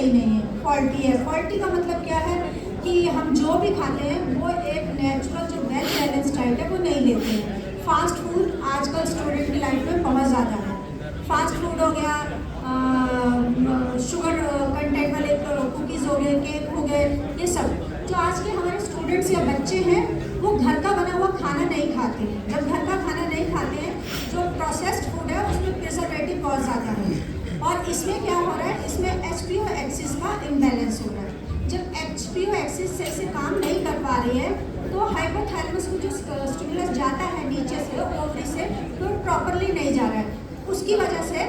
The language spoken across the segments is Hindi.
सही नहीं है, फॉल्टी है। फॉल्टी का मतलब क्या है कि हम जो भी खाते हैं वो एक नेचुरल जो वेल बैलेंस डाइट है वो नहीं लेते हैं। फास्ट फूड आजकल स्टूडेंट की लाइफ में बहुत ज़्यादा है। फास्ट फूड हो गया, शुगर कंटेंट वाले कुकीज़ हो गए, केक हो गए, ये सब जो आज के हमारे स्टूडेंट्स या बच्चे हैं वो घर का बना हुआ खाना नहीं खाते हैं। जब घर का खाना नहीं खाते हैं, जो प्रोसेस्ड फूड है उसमें प्रिजर्वेटिव बहुत ज़्यादा है। और इसमें क्या हो रहा है, इसमें HPO एक्सिस का इम्बैलेंस हो रहा है। जब HPO एक्सिस से काम नहीं कर पा रही है तो हाइपोथैलेमस को जो स्टिमुलस जाता है नीचे से ओवरी से, तो प्रॉपरली नहीं जा रहा है। उसकी वजह से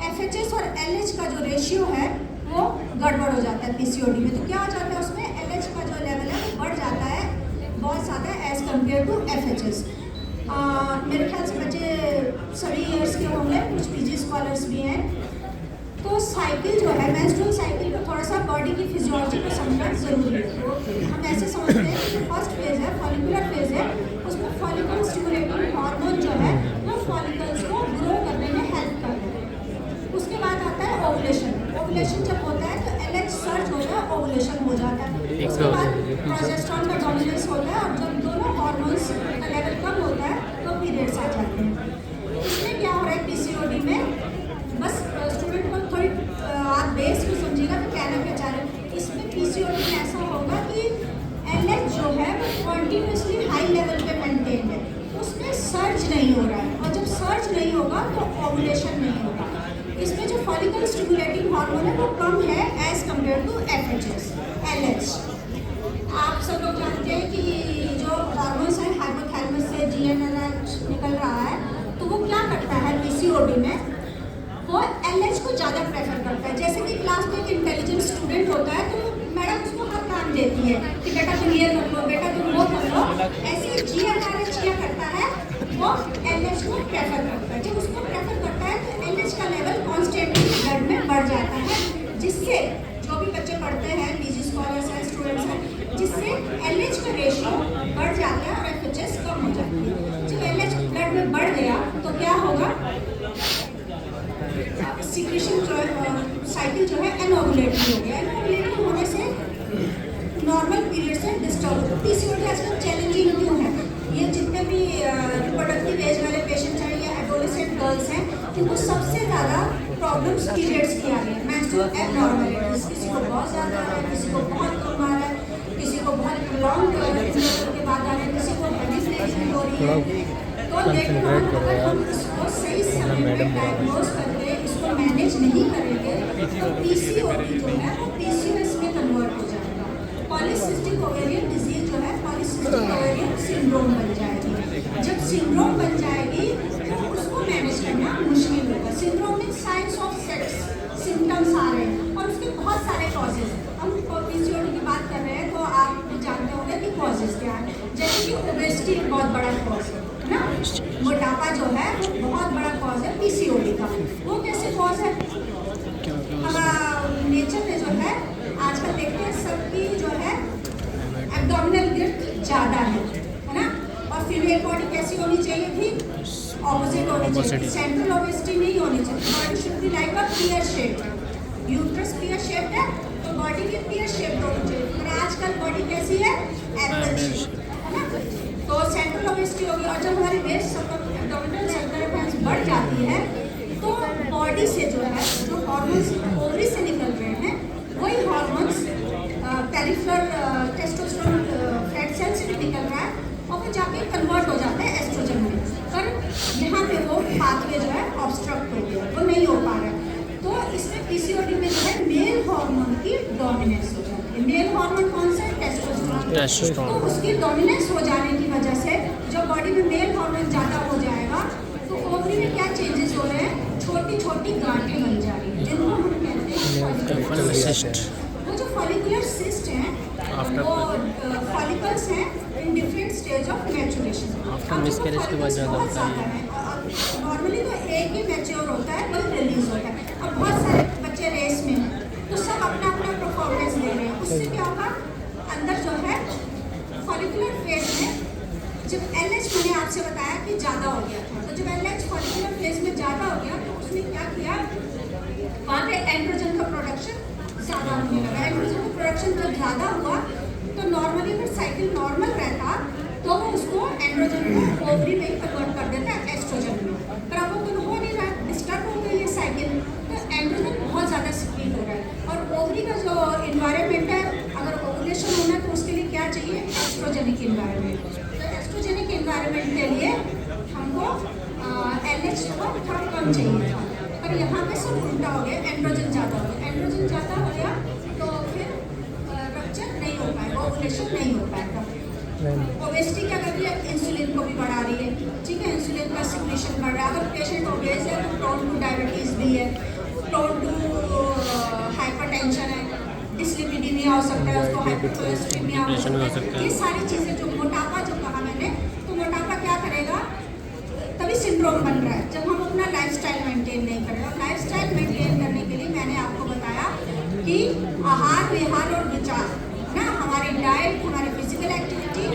FHS और LH का जो रेशियो है वो गड़बड़ हो जाता है PCOD में। तो क्या हो जाता है, उसमें LH का जो लेवल है वो बढ़ जाता है बहुत ज़्यादा एज कम्पेयर टू FHS। मेरे ख्याल से बच्चे सभी ईयर्स के होंगे, कुछ PG स्कॉलर्स भी हैं। तो साइकिल जो है, मेंस्ट्रुअल साइकिल को थोड़ा सा बॉडी की फिजियोलॉजी को समझना ज़रूरी है। तो हम ऐसे समझते हैं कि जो फर्स्ट फेज़ है, फॉलिकुलर फेज़ है, उसमें फॉलिकल स्टिमुलेटिंग हार्मोन जो है वो फॉलिकल्स को ग्रो करने में हेल्प करता है। उसके बाद आता है ओवुलेशन। ओवुलेशन जब होता है तो LH सर्ज होता है, ओवुलेशन हो जाता है। उसके बाद प्रोजेस्टेरॉन का डोमिनेंस होता है और जब दोनों हार्मोन्स का लेवल कम होता है तो पीरियड्स आ जाते हैं। इसमें क्या हो रहा है PCOD में, बस स्टूडेंट को थोड़ी आप बेस को समझिएगा तो कहना क्या चाह रहे हैं। इसमें PCOD में ऐसा होगा कि LH जो है वो कॉन्टीन्यूसली हाई लेवल पे मेंटेन है, उसमें सर्ज नहीं हो रहा है। और जब सर्ज नहीं होगा तो ओवुलेशन नहीं होगा। इसमें जो फॉलिकल स्टिमुलेटिंग हार्मोन है वो कम है as compare to FHS, LH। आप सब लोग जानते हैं कि जो हार्मोन्स हैं हाइपोथैलेमस से GnRH निकल रहा है, तो वो क्या करता है PCOD में, वो LH को ज़्यादा प्रेफर करता है। जैसे कि क्लास में एक इंटेलिजेंट स्टूडेंट होता है तो मैडम उसको हर काम देती है कि बेटा तुम ये कर लो, बेटा तुम वो कर लो। ऐसे GnRH क्या करता है, वो LH को प्रेफर करता है। जब उसको प्रेफर करता है तो LH का लेवल कॉन्स्टेंटली ब्लड में बढ़ जाता है, जिससे जो भी बच्चे पढ़ते हैं, PG स्कॉलर्स हैं, स्टूडेंट्स हैं, जिससे LH का रेशियो बढ़ जाता है और FHS कम हो जाती है। जब LH ब्लड में बढ़ गया तो क्या होगा, सिक्रेशन जो साइकिल जो है एनओवुलेटरी हो गया। एनओवुलेटरी होने से नॉर्मल पीरियड से डिस्टर्ब होता है। PCOD आजकल चैलेंजिंग क्यों है, ये जितने भी रिप्रोडक्टिव एज वाले पेशेंट्स हैं या एडोलेसेंट गर्ल्स हैं, उनको सबसे ज़्यादा प्रॉब्लम्स पीरियड्स की आ रही है। मेंस्ट्रुअल एबनॉर्मलिटीज, किसी को बहुत ज़्यादा आ रहा है, किसी को बहुत कम आ रहा है, किसी को बहुत लॉन्ग इंटरवल के बाद आ रहा है, किसी को हेवी स्टेज हो रही है। तो लेकिन अगर हम इसको सही समय में डायग्नोज करके इसको मैनेज नहीं करेंगे तो PCOD जो है वो PCOS में कन्वर्ट हो जाएगा। पॉलीसिस्टिक ओवेरियन डिजीज जो है पॉलीसिस्टिक ओवेरियन सिंड्रोम बन जाएगी। जब सिंड्रोम बन जाएगी तो उसको मैनेज करना मुश्किल होगा। सिंड्रोम में साइंस ऑफ सेक्स सिम्टम्स आ रहे हैं और उसके बहुत सारे कॉजेज हैं। हम PCOD की बात कर रहे हैं तो आप भी जानते होंगे कि कॉजेज क्या है। जैसे कि ओबेसिटी बहुत बड़ा कॉज है ना, मोटापा जो है वो बहुत बड़ा कॉज है PCOD का। वो कैसे कॉज है, हमारा नेचर में जो है आजकल देखते हैं सबकी जो है एब्डोमिनल गिर्थ ज़्यादा है ना। और फीमेल बॉडी कैसी होनी चाहिए थी, ऑपोजिट होनी चाहिए, सेंट्रल ओबेसिटी नहीं होनी चाहिए। Body should be like a peer shape. Uterus peer shape है तो बॉडी भी पियर शेप होनी चाहिए, पर आजकल बॉडी कैसी है, एप्पल शेप है ना। तो सेंट्रल ओबेसिटी होगी। और जब हमारी वेस्ट एब्डोमिनल सर्कमफ्रेंस बढ़ जाती है तो बॉडी से जो है जो हार्मोन्स ओवरी से निकल रहे हैं वही hormones peripheral testosterone fat cell से भी निकल रहा है और फिर जाके कन्वर्ट हो जाता है एस्ट्रोजन में। पर यहाँ पे वो पाथवे जो है ऑब्स्ट्रक्ट हो गया, वो नहीं हो पा रहा है। तो इसमें PCOD में जो है मेल हार्मोन की डोमिनेंस हो जाती है। मेल हार्मोन कौन सा है, टेस्टोस्टेरोन। तो उसकी डोमिनेंस हो जाने की वजह से जब बॉडी में मेल हार्मोन ज़्यादा हो जाएगा तो ओवरी में क्या चेंजेस हो रहे हैं, छोटी छोटी गांठें बन जा रही हैं जिनको हम कहते हैं फॉलिकुलर सिस्ट। वो जो फॉलिकुलर सिस्ट हैं वो फॉलिकल्स हैं in different stage of maturation. After miscarriage के बाद ज़्यादा होता है। नॉर्मली तो एक ही मैच्योर होता है, वही रिलीज होता है। अब बहुत सारे बच्चे रेस में हैं तो सब अपना अपना परफॉर्मेंस दे रहे हैं। उससे क्या होगा, अंदर जो है फॉलिकुलर फेज में जब LH मैंने आपसे बताया कि ज़्यादा हो गया था, तो जब LH फॉलिकुलर फेज में ज़्यादा हो गया तो उसने क्या किया, वहाँ पे एंड्रोजन का प्रोडक्शन ज़्यादा ओवुलेशन जब ज़्यादा हुआ तो नॉर्मली अगर साइकिल नॉर्मल रहता तो वो उसको एंड्रोजन को ओवरी में कन्वर्ट कर देता है एस्ट्रोजन में, पर अब वो तो हो नहीं रहा, डिस्टर्ब हो गई है साइकिल, तो एंड्रोजन बहुत ज़्यादा सक्रिय हो रहा है। और ओवरी का जो इन्वायरमेंट है, अगर ओवुलेशन होना है तो उसके लिए क्या चाहिए, एस्ट्रोजेनिक इन्वायरमेंट। तो एस्ट्रोजेनिक इन्वायरमेंट के लिए हमको LH थोड़ा कम चाहिए था, पर यहाँ पे सब उल्टा हो गया, एंड्रोजन ज़्यादा हो गया। एंड्रोजन ज़्यादा हो गया तो फिर रप्चर नहीं हो पाएगा, ओवुलेशन नहीं हो पाएगा। ओबेसिटी क्या कर रही है, इंसुलिन को भी बढ़ा रही है, ठीक है, इंसुलिन का सिक्रेशन बढ़ रहा है। अगर पेशेंट ओबेस है तो प्रोन टू डायबिटीज़ भी है, प्रोन टू हाइपरटेंशन है, डिस्लिपिडीमिया हो सकता है, उसको हाइपोकोलेस्टेमिया हो सकता है। ये सारी चीज़ें जो मोटापा जो कहा मैंने, तो मोटापा क्या करेगा, तभी सिंड्रोम बन रहा है जब हम अपना लाइफस्टाइल मेंटेन नहीं कर रहे। और लाइफस्टाइल मेंटेन करने के लिए मैंने आपको बताया कि आहार विहार और विचार ना, हमारी डाइट, हमारी फिजिकल एक्टिविटी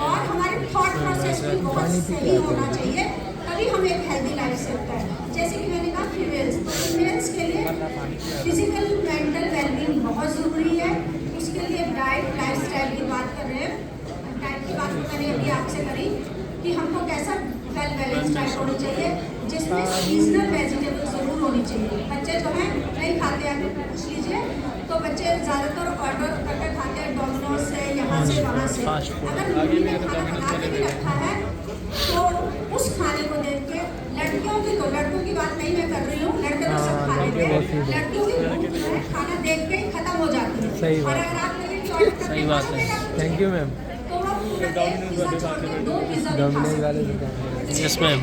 और हमारे थॉट प्रोसेस भी बहुत सही होना चाहिए, तभी हम एक हेल्दी लाइफ से होता है। जैसे कि मैंने कहा फीमेल्स, तो फीमेल्स के लिए फिजिकल मेंटल वेलबींग बहुत ज़रूरी है। उसके लिए डाइट लाइफस्टाइल की बात कर रहे हैं, डाइट की बात मैंने अभी आपसे करी कि हमको कैसा वेल बैलेंस डाइट होनी चाहिए, जिसमें सीजनल वेजिटेबल ज़रूर होनी चाहिए। बच्चे जो हैं नहीं खाते हैं, आप पूछ लीजिए, तो बच्चे ज़्यादातर ऑर्डर करके खाते हैं डोमिनोज से, यहाँ से वहाँ से। अगर मम्मी ने खाना बना के भी रखा है तो उस खाने को देख के, लड़कियों की तो, लड़कों की बात नहीं मैं कर रही हूँ, लड़के तो सब खा लेते हैं, लड़कियों की भूख जो है खाना देख के ही खत्म हो जाती है। सही और अगर आप लगे कि ऑर्डर सही बात है। Thank you ma'am. तो वो पूरा एक पिज़्ज़ा छोड़ के 2 पिज़्ज़ा भी खा सकते हैं। Yes ma'am.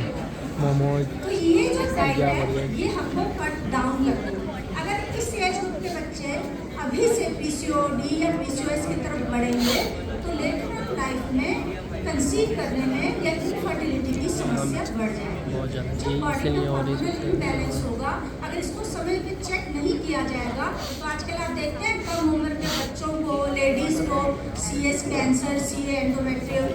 मोमोज। तो ये जो डाइट है ये हमको कट डाउन करना है। अगर इस एज ग्रुप के बच्चे अभी से PCOD या PCOS की तरफ बढ़ेंगे तो लेटर लाइफ में कंसीव करने में या इनफर्टिलिटी की समस्या बढ़ जाएगी। बहुत ज़्यादा जी, जब बॉडी इसीलिए का और हार्मोनल बैलेंस होगा, अगर इसको समय पे चेक नहीं किया जाएगा तो आजकल आप देखते हैं कम उम्र के बच्चों को, लेडीज़ को CS cancer, CA endometrial,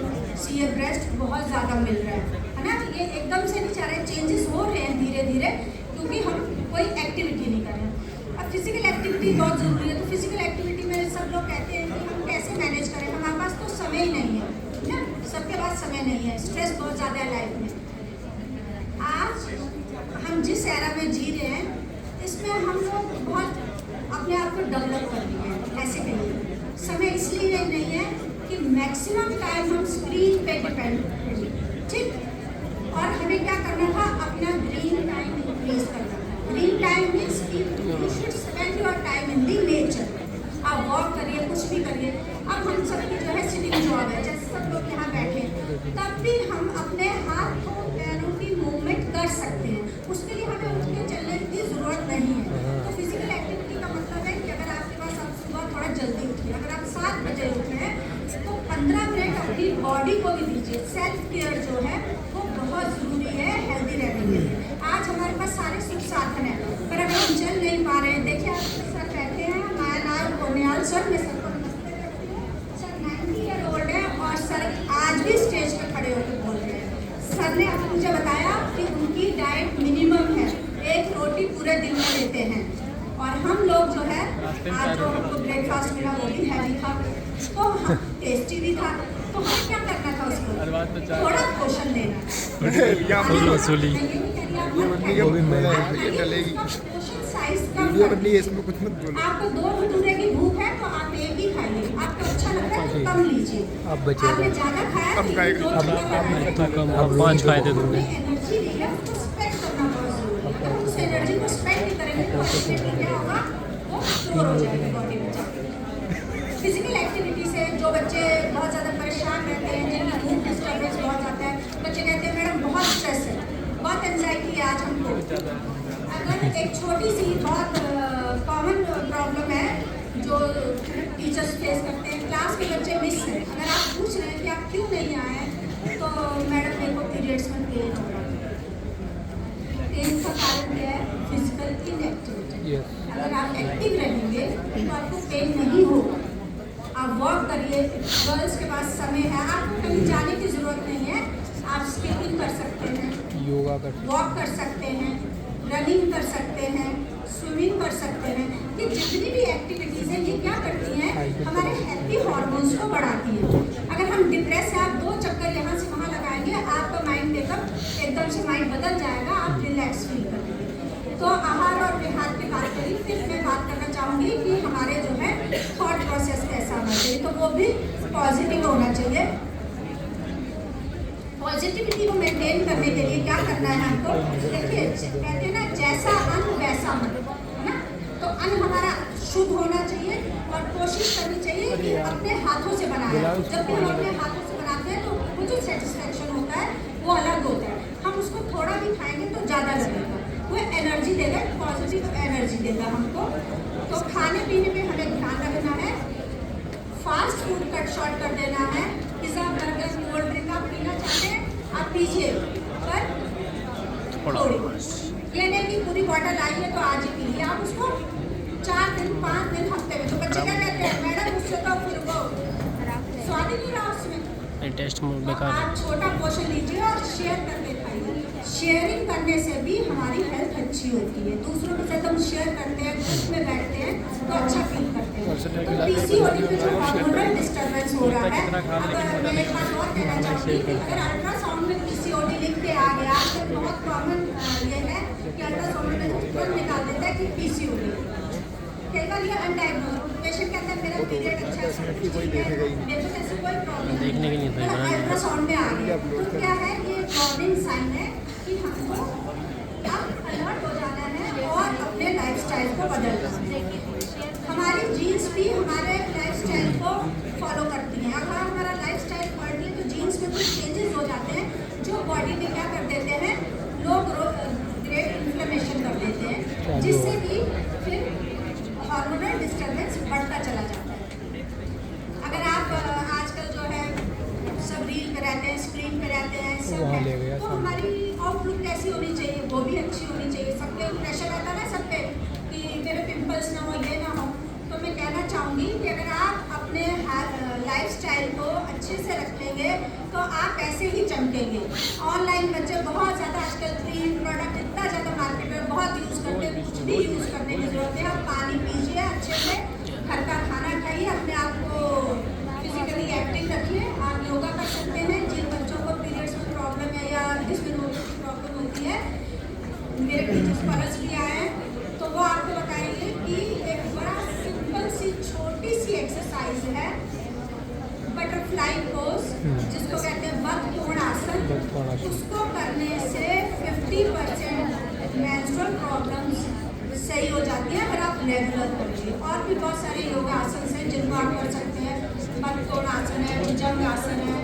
CA breast बहुत ज़्यादा मिल रहा है ना। ये एकदम से नहीं चाह रहे, चेंजेस हो रहे हैं धीरे धीरे, क्योंकि हम कोई एक्टिविटी नहीं कर रहे हैं। अब फिजिकल एक्टिविटी बहुत ज़रूरी है, तो फिजिकल एक्टिविटी में सब लोग कहते हैं कि हम कैसे मैनेज करें, हमारे पास तो समय ही नहीं है ना, सबके पास समय नहीं है, स्ट्रेस बहुत ज़्यादा है लाइफ में। आज हम जिस एरा में जी रहे हैं इसमें हम लोग बहुत अपने आप को डेवलप कर लिए हैं, ऐसे कहिए। समय इसलिए नहीं है कि मैक्सिमम टाइम हम स्क्रीन पे डिपेंड हैं, ठीक। और हमें क्या करना था, अपना ग्रीन टाइम इंक्रीज करना था। Green time means you should spend your time in the nature. आप वॉक करिए, कुछ भी करिए। अब हम सबकी जो है सिटिंग जॉब है, जैसे सब लोग यहाँ बैठे, तब भी हम अपने हाथों पैरों की मूवमेंट कर सकते हैं, उसके लिए हमें उठ के चलने की ज़रूरत नहीं है। तो फिजिकल एक्टिविटी का मतलब है कि अगर आपके पास, आप सुबह थोड़ा जल्दी उठिए, अगर आप 7 बजे उठे हैं तो 15 मिनट अपनी बॉडी को भी दीजिए। सेल्फ केयर जो है वो बहुत ज़रूरी है हेल्दी रहने के लिए। आज हमारे पास सारे सुख साधन हैं, पर अगर हम चल नहीं पा रहे हैं, देखिए आप सर बैठे हैं, मायालाल कोनियाल सर, मैं सर को नमस्ते करती हूँ। सर 90 ईयर ओल्ड है और सर आज भी स्टेज पर खड़े होकर बोल रहे हैं। सर ने अब मुझे बताया कि उनकी डाइट मिनिमम है, 1 रोटी पूरे दिन में लेते हैं, और हम लोग जो है आज जो हमको ब्रेकफास्ट मिला वो भी हैवी था, तो टेस्टी भी था, तो हमें क्या करना था, उसको थोड़ा पोषण देना। पोषण साइज कम कर, आपको 2 भटूरे की भूख है तो आप 1 ही खाइए, आपको अच्छा लगता है तो कम लीजिए। अब बचे आपने ज़्यादा खाया तो कम, अब 5 खाए थे तुमने। एनर्जी ली है, उसको स्पेंड करना बहुत ज़रूरी है। उस एनर्जी को स्पेंड नहीं करेंगे तो अल्टीमेटली क्या होगा, वो स्टोर हो जाएगी बॉडी में जाके। फिजिकल एक्टिविटी से जो बच्चे बहुत ज़्यादा परेशान रहते हैं, जिनका मूड डिस्टर्बेंस बहुत आता है, बच्चे कहते हैं मैडम बहुत स्ट्रेस है, बहुत एंजाइटी है आज हमको। अगर एक छोटी सी बहुत कॉमन प्रॉब्लम है जो टीचर्स फेस करते हैं, क्लास के बच्चे मिस हैं, अगर आप पूछ रहे हैं कि आप क्यों नहीं आए, तो मैडम मेरे को पीरियड्स में पेन हो रहा है। पेन का कारण क्या है, फिजिकल इनएक्टिविटी। अगर आप एक्टिव रहेंगे तो आपको पेन नहीं होगा। आप वॉक करिए, गर्ल्स के पास समय है, आपको कहीं जाने की ज़रूरत नहीं है, आप स्किपिंग कर सकते हैं, योगा कर, वॉक कर सकते हैं, रनिंग कर सकते हैं, स्विमिंग कर सकते हैं। ये जितनी भी एक्टिविटीज़ हैं ये क्या करती हैं, बात करी, फिर मैं बात करना चाहूँगी कि हमारे जो है थॉट प्रोसेस कैसा होना चाहिए, तो वो भी पॉजिटिव होना चाहिए। पॉजिटिविटी को मेंटेन करने के लिए क्या करना है हमको, देखिए कहते हैं ना जैसा अन्न वैसा मन, है ना। तो अन्न हमारा शुद्ध होना चाहिए और कोशिश करनी चाहिए कि अपने हाथों से बनाया। जब भी हम अपने हाथों से बनाते हैं तो वो जो सेटिस्फेक्शन होता है वो अलग होता है। हम उसको थोड़ा भी खाएंगे तो ज़्यादा लगेगा, वो एनर्जी देगा, पॉजिटिव एनर्जी देगा हमको। तो खाने पीने में हमें ध्यान रखना है, फास्ट फूड कट शॉर्ट कर देना है। पिज़्ज़ा, बर्गर, कोल्ड ड्रिंक आप पीना चाहते हैं आप पीजिए, पर थोड़ी, ये नहीं कि पूरी बॉटल आई है तो आज ही पीजिए। आप उसको 4 दिन 5 दिन हफ्ते में, तो बच्चे क्या कहते हैं मैडम उससे तो फिर वो स्वाद ही नहीं रहा उसमें। टेस्ट तो बेकार है। आप छोटा पोर्शन लीजिए और शेयर करके खाइए। शेयरिंग करने से भी हमारी हेल्थ अच्छी होती है। दूसरों के साथ हम शेयर करते हैं, ग्रुप में बैठते हैं तो अच्छा फील करते हैं। तो पीसीओडी में जो हार्मोनल डिस्टर्बेंस हो रहा है, अगर मैं एक बात और कहना चाहूँगी कि अगर अल्ट्रासाउंड में पीसीओडी लिख के आ गया तो बहुत कॉमन ये है कि अल्ट्रासाउंड में तुरंत निकाल देता है कि पीसीओडी। कई बार ये अनडायग्नोज पेशेंट कहता है मेरा पीरियड अच्छा है, मेरे को ऐसे कोई प्रॉब्लम देखने के लिए तो है। अल्ट्रासाउंड में आ गया तो क्या है, ये वार्निंग साइन है कि हमको अब अलर्ट हो जाना है और अपने लाइफस्टाइल को बदलना है। हमारी जीन्स भी हमारे लाइफस्टाइल को फॉलो करती हैं। अगर हमारा लाइफस्टाइल बदले तो जीन्स में कुछ चेंजेस हो जाते हैं जो बॉडी में क्या कर देते हैं, लोग ग्रेट इन्फ्लेमेशन कर देते हैं, जिससे कि फिर हार्मोनल डिस्टर्बेंस बढ़ता चला जाता है। अगर आप आजकल जो है सब रील पे रहते हैं, स्क्रीन पे रहते हैं, सब है, तो हमारी आउटलुक कैसी होनी चाहिए, वो भी अच्छी होनी चाहिए। सबके प्रेशर रहता है ना सब पे कि मेरे पिंपल्स ना हो, ये ना हो। तो मैं कहना चाहूँगी कि अगर आप अपने लाइफस्टाइल को अच्छे से रखेंगे तो आप ऐसे ही चमकेंगे। ऑनलाइन बच्चे बहुत ज़्यादा आजकल क्रीम प्रोडक्ट इतना ज़्यादा मार्केट में बहुत यूज़ करते हैं, कुछ भी यूज़ करने की ज़रूरत है। आप पानी पीजिए अच्छे से, घर का खाना खाइए, अपने आप को फिजिकली एक्टिव रखिए। आप योगा कर सकते हैं। जिन बच्चों को पीरियड्स में प्रॉब्लम है या डिस्मेनोरिया की प्रॉब्लम होती है, मेरे टीचर्स परस भी आए हैं तो वो आपको बताएंगे कि एक बड़ा सिंपल सी छोटी सी एक्सरसाइज है, बटरफ्लाई पोज, जिसको कहते हैं वक्र आसन। उसको करने से 50% मेंस्ट्रुअल प्रॉब्लम्स सही हो जाती है अगर आप रेगुलर करेंगे। और भी बहुत सारे योगा आसन हैं जिनको आप कर सकते हैं। वक्र आसन है, भुजंग आसन है,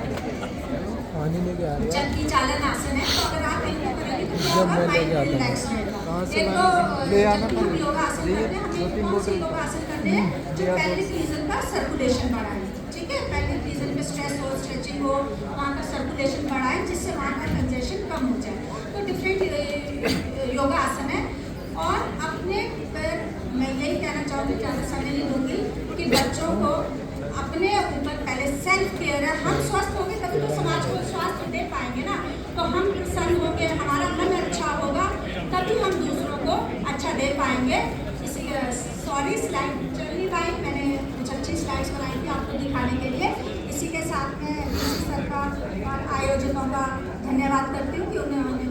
चक्की चालन आसन है। तो अगर आप इनको करेंगे तो क्या होगा, माइंड रिलैक्स रहेगा। एक तो जब हम योगा आसन करते हैं, हमें कौन से योगा आसन करते हैं जो पेल्विक रीजन का सर्कुलेशन बढ़ाए, ठीक है। पेल्विक रीजन में स्ट्रेस हो, स्ट्रेचिंग हो, वहाँ का सर्कुलेशन बढ़ाए जिससे वहाँ का कंजेशन कम हो जाए। तो डिफरेंट योगा आसन है। और अपने पर मैं यही कहना चाहूँगी, ज़्यादा समय नहीं दूँगी, कि बच्चों को अपने ऊपर पहले सेल्फ केयर है। हम स्वस्थ होंगे तभी तो समाज को स्वास्थ्य दे पाएंगे ना। तो हम प्रसन्न होंगे, हमारा मन अच्छा होगा, तभी हम दूसरों को अच्छा दे पाएंगे। इसी सॉरी स्लाइड चल नहीं पाई, मैंने कुछ अच्छी स्लाइड्स बनाई थी आपको दिखाने के लिए। इसी के साथ में सर का और आयोजकों का धन्यवाद करती हूँ कि उन्होंने